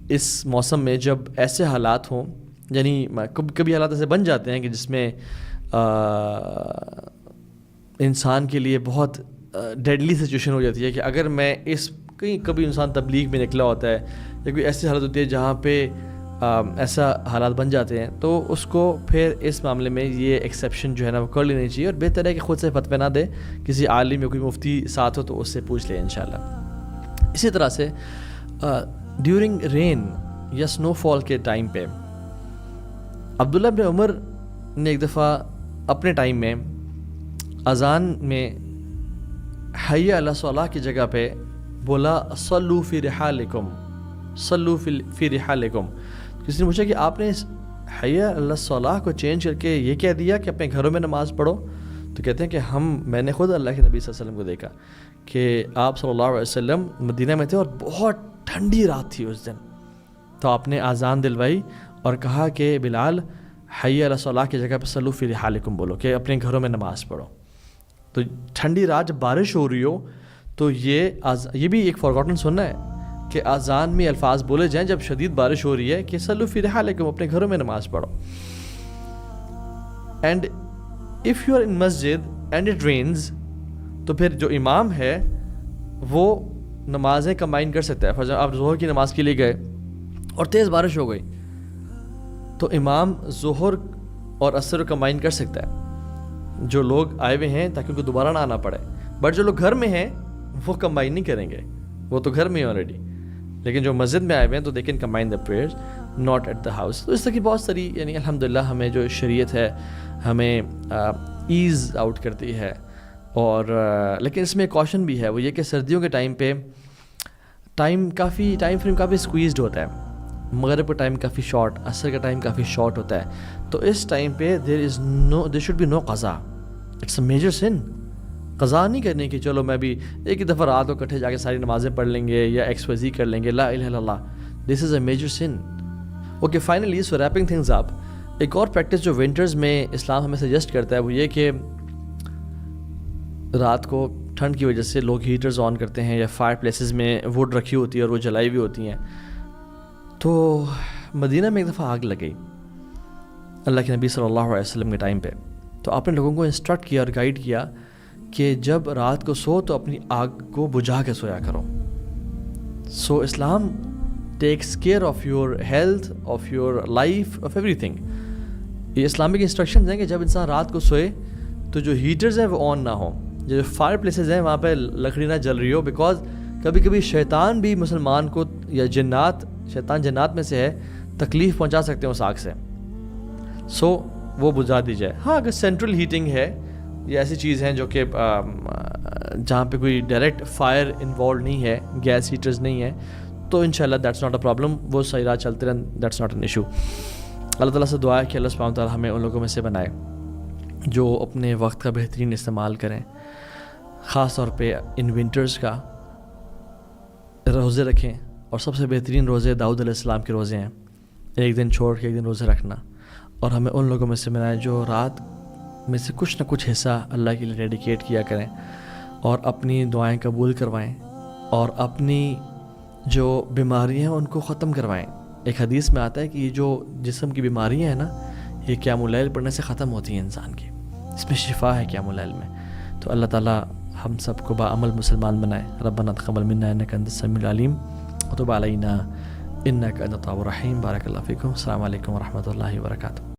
اس موسم میں جب ایسے حالات ہوں، یعنی کبھی حالات ایسے بن جاتے ہیں کہ جس میں انسان کے لیے بہت ڈیڈلی سچویشن ہو جاتی ہے کہ اگر میں کبھی انسان تبلیغ میں نکلا ہوتا ہے یا کوئی ایسی حالت ہوتی ہے جہاں پہ ایسا حالات بن جاتے ہیں، تو اس کو پھر اس معاملے میں یہ ایکسیپشن جو ہے نا وہ کر لینی چاہیے، اور بہتر ہے کہ خود سے فتوی نہ دے، کسی عالم یا کوئی مفتی ساتھ ہو تو اس سے پوچھ لیں انشاءاللہ۔ اسی طرح سے ڈیورنگ رین یا سنو فال کے ٹائم پہ عبداللہ بن عمر نے ایک دفعہ اپنے ٹائم میں اذان میں حی علی الصلاۃ کی جگہ پہ بولا صلو فی رحالکم، صلو فی رحالکم، کسی نے پوچھا کہ آپ نے اس حی علی الصلاح کو چینج کر کے یہ کہہ دیا کہ اپنے گھروں میں نماز پڑھو؟ تو کہتے ہیں کہ میں نے خود اللہ کے نبی صلی اللہ علیہ وسلم کو دیکھا کہ آپ صلی اللہ علیہ وسلم مدینہ میں تھے اور بہت ٹھنڈی رات تھی اس دن، تو آپ نے اذان دلوائی اور کہا کہ بلال حی علی الصلاح کی جگہ پہ صلو فی رحالکم بولو، کہ اپنے گھروں میں نماز پڑھو۔ تو ٹھنڈی رات جب بارش ہو رہی ہو تو یہ بھی ایک فارگوٹن سننا ہے کہ اذان میں الفاظ بولے جائیں جب شدید بارش ہو رہی ہے کہ صلو فی رحالکم، اپنے گھروں میں نماز پڑھو۔ And if you are in مسجد اینڈ اٹ رینز، تو پھر جو امام ہے وہ نمازیں کمبائن کر سکتا ہے۔ فرض آپ ظہر کی نماز کے لیے گئے اور تیز بارش ہو گئی تو امام ظہر اور عصر کو کمبائن کر سکتا ہے، جو لوگ آئے ہوئے ہیں تاکہ ان کو دوبارہ نہ آنا پڑے، بٹ جو لوگ گھر میں ہیں وہ کمبائن نہیں کریں گے، وہ تو گھر میں ہیں آلریڈی، لیکن جو مسجد میں آئے ہوئے ہیں تو they can combine the prayers not at the house. تو اس طرح کی بہت ساری یعنی الحمدللہ ہمیں جو شریعت ہے ہمیں ایز آؤٹ کرتی ہے، اور لیکن اس میں ایک کوشن بھی ہے، وہ یہ کہ سردیوں کے ٹائم پہ ٹائم فریم کافی اسکویزڈ ہوتا ہے، مغرب کا ٹائم کافی شارٹ، عصر کا ٹائم کافی شارٹ ہوتا ہے، تو اس ٹائم پہ دیر شوڈ بی نو قضا، اٹس اے میجر سن۔ قضا نہیں کرنے کی چلو میں بھی ایک ہی دفعہ رات کو اکٹھے جا کے ساری نمازیں پڑھ لیں گے یا ایکسپیزی کر لیں گے، لا الہ الا اللہ، دس از اے میجر سن۔ اوکے فائنلی سو ریپنگ تھنگز اپ، ایک اور پریکٹس جو ونٹرز میں اسلام ہمیں سجیسٹ کرتا ہے وہ یہ کہ رات کو ٹھنڈ کی وجہ سے لوگ ہیٹرز آن کرتے ہیں یا فائر پلیسز میں ووڈ رکھی ہوتی ہے اور وہ جلائی ہوئی ہوتی ہیں۔ تو مدینہ میں ایک دفعہ آگ لگ گئی اللہ کے نبی صلی اللہ علیہ وسلم کے ٹائم پہ، تو آپ نے لوگوں کو انسٹرکٹ کیا اور گائیڈ کیا کہ جب رات کو سو تو اپنی آگ کو بجھا کے سویا کرو۔ So Islam takes care of your health, of your life, of everything. یہ اسلامک انسٹرکشنز ہیں کہ جب انسان رات کو سوئے تو جو ہیٹرز ہیں وہ آن نہ ہوں، جو فائر پلیسز ہیں وہاں پہ لکڑی نہ جل رہی ہو، بیکاز کبھی کبھی شیطان بھی مسلمان کو یا شیطان جنات میں سے ہے، تکلیف پہنچا سکتے ہیں اس آگ سے، سو وہ بجھا دی جائے۔ ہاں اگر سینٹرل ہیٹنگ ہے یا ایسی چیز ہیں جو کہ جہاں پہ کوئی ڈائریکٹ فائر انوالو نہیں ہے، گیس ہیٹرز نہیں ہے، تو انشاءاللہ دیٹس ناٹ اے پرابلم، وہ صحیح راہ چلتے رہیں، دیٹس ناٹ این ایشو۔ اللہ تعالیٰ سے دعا ہے کہ اللہ سبحانہ و تعالیٰ ہمیں ان لوگوں میں سے بنائے جو اپنے وقت کا بہترین استعمال کریں، خاص طور پہ ان ونٹرز کا روزے رکھیں، اور سب سے بہترین روزے داؤد علیہ السلام کے روزے ہیں، ایک دن چھوڑ کے ایک دن روزے رکھنا، اور ہمیں ان لوگوں میں سے بنائے جو رات میں سے کچھ نہ کچھ حصہ اللہ کے لیے ڈیڈیکیٹ کیا کریں اور اپنی دعائیں قبول کروائیں اور اپنی جو بیماریاں ہیں ان کو ختم کروائیں۔ ایک حدیث میں آتا ہے کہ یہ جو جسم کی بیماریاں ہیں نا، یہ قیام اللیل پڑھنے سے ختم ہوتی ہیں انسان کی، اس میں شفا ہے قیام اللیل میں۔ تو اللہ تعالیٰ ہم سب کو باعمل مسلمان بنائے۔ ربنا تقبل منا انک انت السمیع العلیم وتب علینا انک انت التواب الرحیم۔ بارک اللہ فیکم۔ السلام علیکم ورحمۃ اللہ وبرکاتہ۔